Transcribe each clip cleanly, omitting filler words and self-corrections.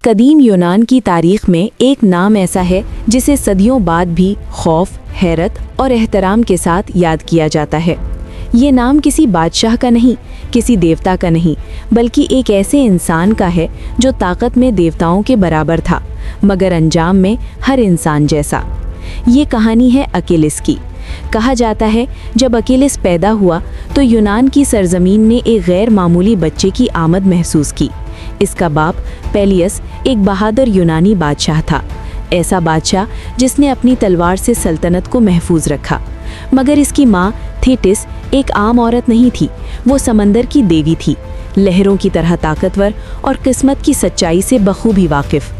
कदीम यूनान की तारीख में एक नाम ऐसा है जिसे सदियों बाद भी खौफ, हैरत और एहतराम के साथ याद किया जाता है। ये नाम किसी बादशाह का नहीं, किसी देवता का नहीं, बल्कि एक ऐसे इंसान का है जो ताकत में देवताओं के बराबर था, मगर अंजाम में हर इंसान जैसा। ये कहानी है अकीलिस की। कहा जाता है जब अकीलिस पैदा हुआ तो यूनान की सरजमीन ने एक गैर मामूली बच्चे की आमद महसूस की। इसका बाप पेलियस एक बहादुर यूनानी बादशाह था, ऐसा बादशाह जिसने अपनी तलवार से सल्तनत को महफूज रखा। मगर इसकी माँ थेटिस एक आम औरत नहीं थी, वो समंदर की देवी थी, लहरों की तरह ताकतवर और किस्मत की सच्चाई से बखूबी वाकिफ।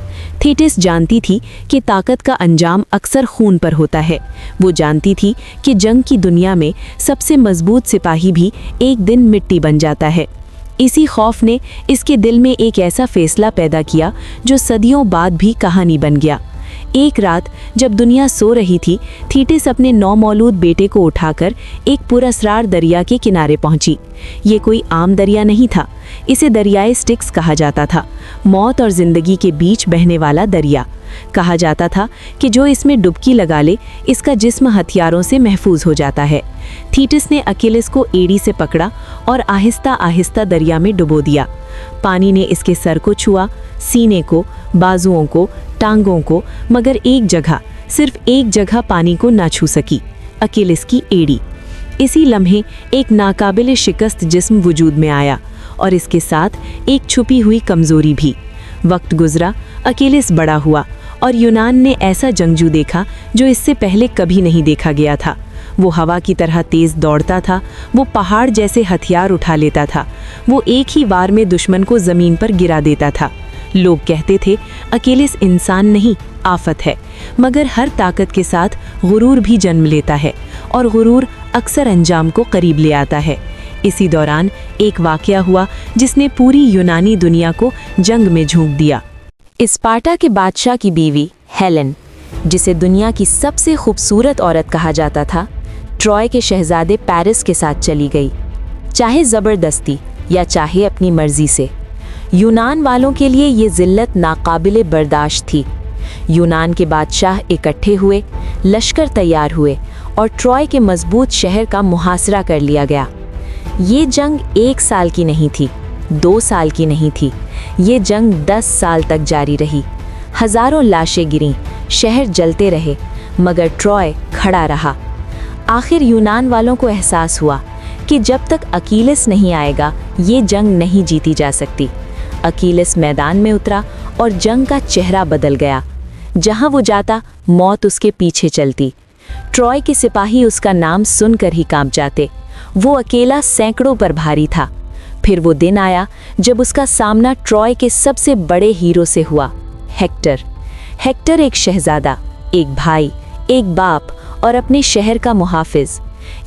थेटिस जानती थी कि ताकत का अंजाम अक्सर खून पर होता है। वो जानती थी कि जंग की दुनिया में सबसे मजबूत सिपाही भी एक दिन मिट्टी बन जाता है। इसी खौफ ने इसके दिल में एक ऐसा फैसला पैदा किया जो सदियों बाद भी कहानी बन गया। एक रात जब दुनिया सो रही थी, थेटिस अपने नौमौलूद बेटे को उठाकर एक पुरअसरार दरिया के किनारे पहुंची। ये कोई आम दरिया नहीं था, इसे दरियाए स्टिक्स कहा जाता था, मौत और जिंदगी के बीच बहने वाला दरिया। कहा जाता था कि जो इसमें डुबकी लगा ले, इसका जिस्म हथियारों से महफूज हो जाता है। थेटिस ने अकीलिस को एड़ी से पकड़ा और आहिस्ता आहिस्ता दरिया में डुबो दिया। पानी ने इसके सर को छुआ, सीने को, बाजुओं को, टांगों को, मगर एक जगह, सिर्फ एक जगह पानी को ना छू सकी, अकीलिस की एड़ी। इसी लम्हे एक नाकाबिले शिकस्त जिस्म वजूद में आया और इसके साथ एक छुपी हुई कमजोरी भी। वक्त गुजरा, अकीलिस बड़ा हुआ और यूनान ने ऐसा जंगजू देखा जो इससे पहले कभी नहीं देखा गया था। वो हवा की तरह तेज दौड़ता था, वो पहाड़ जैसे हथियार उठा लेता था, वो एक ही वार में दुश्मन को जमीन पर गिरा देता था। लोग कहते थे अकीलिस इंसान नहीं, आफत है, मगर हर ताकत के साथ गुरूर भी जन्म लेता है और गुरूर अक्सर अंजाम को करीब ले आता है। इसी दौरान एक वाकया हुआ जिसने पूरी यूनानी दुनिया को जंग में झोंक दिया। स्पार्टा के बादशाह की बीवी हेलेन, जिसे दुनिया की सबसे खूबसूरत औरत कहा जाता था, ट्रॉय के शहजादे पेरिस के साथ चली गई, चाहे ज़बरदस्ती या चाहे अपनी मर्जी से। यूनान वालों के लिए ये जिल्लत नाकाबिले बर्दाश्त थी। यूनान के बादशाह इकट्ठे हुए, लश्कर तैयार हुए और ट्रॉय के मजबूत शहर का मुहासरा कर लिया गया। ये जंग 1 साल की नहीं थी, 2 साल की नहीं थी, ये जंग 10 साल तक जारी रही। हजारों लाशें गिरीं, शहर जलते रहे, मगर ट्रॉय खड़ा रहा। आखिर यूनान वालों को एहसास हुआ कि जब तक अकीलिस नहीं आएगा ये जंग नहीं जीती जा सकती। अकीलिस मैदान में उतरा और जंग का चेहरा बदल गया। जहां वो जाता, मौत उसके पीछे चलती। ट्रॉय के सिपाही उसका नाम सुनकर ही कांप जाते। वो अकेला सैकड़ों पर भारी था। फिर वो दिन आया जब उसका सामना ट्रॉय के सबसे बड़े हीरो से हुआ, हेक्टर। हेक्टर एक शहजादा, एक भाई, एक बाप और अपने शहर का मुहाफिज।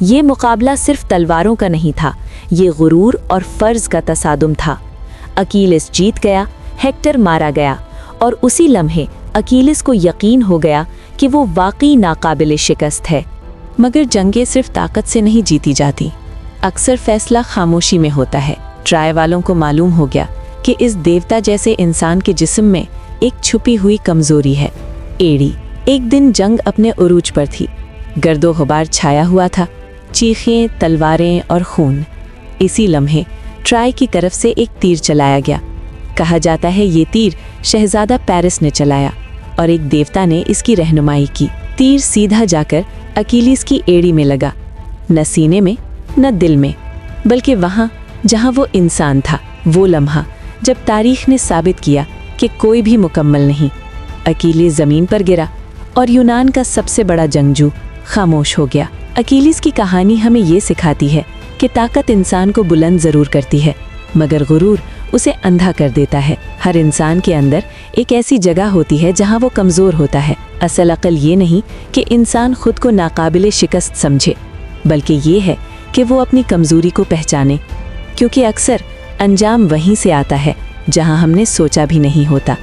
ये मुकाबला सिर्फ तलवारों का नहीं था, ये गुरूर और फर्ज का तसादुम था। अकीलिस जीत गया, हेक्टर मारा गया और उसी लम्हे अकीलिस को यकीन हो गया कि वो वाकई नाकाबिले शिकस्त है। मगर जंगें सिर्फ ताकत से नहीं जीती जाती, अक्सर फैसला खामोशी में होता है। ट्रॉय वालों को मालूम हो गया कि इस देवता जैसे इंसान के जिस्म में एक छुपी हुई कमजोरी है, एड़ी। एक दिन जंग अपने उरूज पर थी, गर्दो गुबार छाया हुआ था, चीखें, तलवारें और खून। इसी लम्हे ट्रॉय की तरफ से एक तीर चलाया गया। कहा जाता है ये तीर शहजादा पेरिस ने चलाया और एक देवता ने इसकी रहनुमाई की। तीर सीधा जाकर अकीलिस की एड़ी में लगा, न सीने में न दिल में, बल्कि वहाँ जहाँ वो इंसान था। वो लम्हा जब तारीख ने साबित किया कि कोई भी मुकम्मल नहीं। अकीलिस ज़मीन पर गिरा और यूनान का सबसे बड़ा जंगजू खामोश हो गया। अकीलिस की कहानी हमें ये सिखाती है कि ताकत इंसान को बुलंद ज़रूर करती है, मगर गुरूर उसे अंधा कर देता है। हर इंसान के अंदर एक ऐसी जगह होती है जहाँ वो कमज़ोर होता है। असल अक्ल ये नहीं कि इंसान खुद को नाकाबिले शिकस्त समझे, बल्कि ये है कि वो अपनी कमज़ोरी को पहचाने, क्योंकि अक्सर अंजाम वहीं से आता है जहाँ हमने सोचा भी नहीं होता।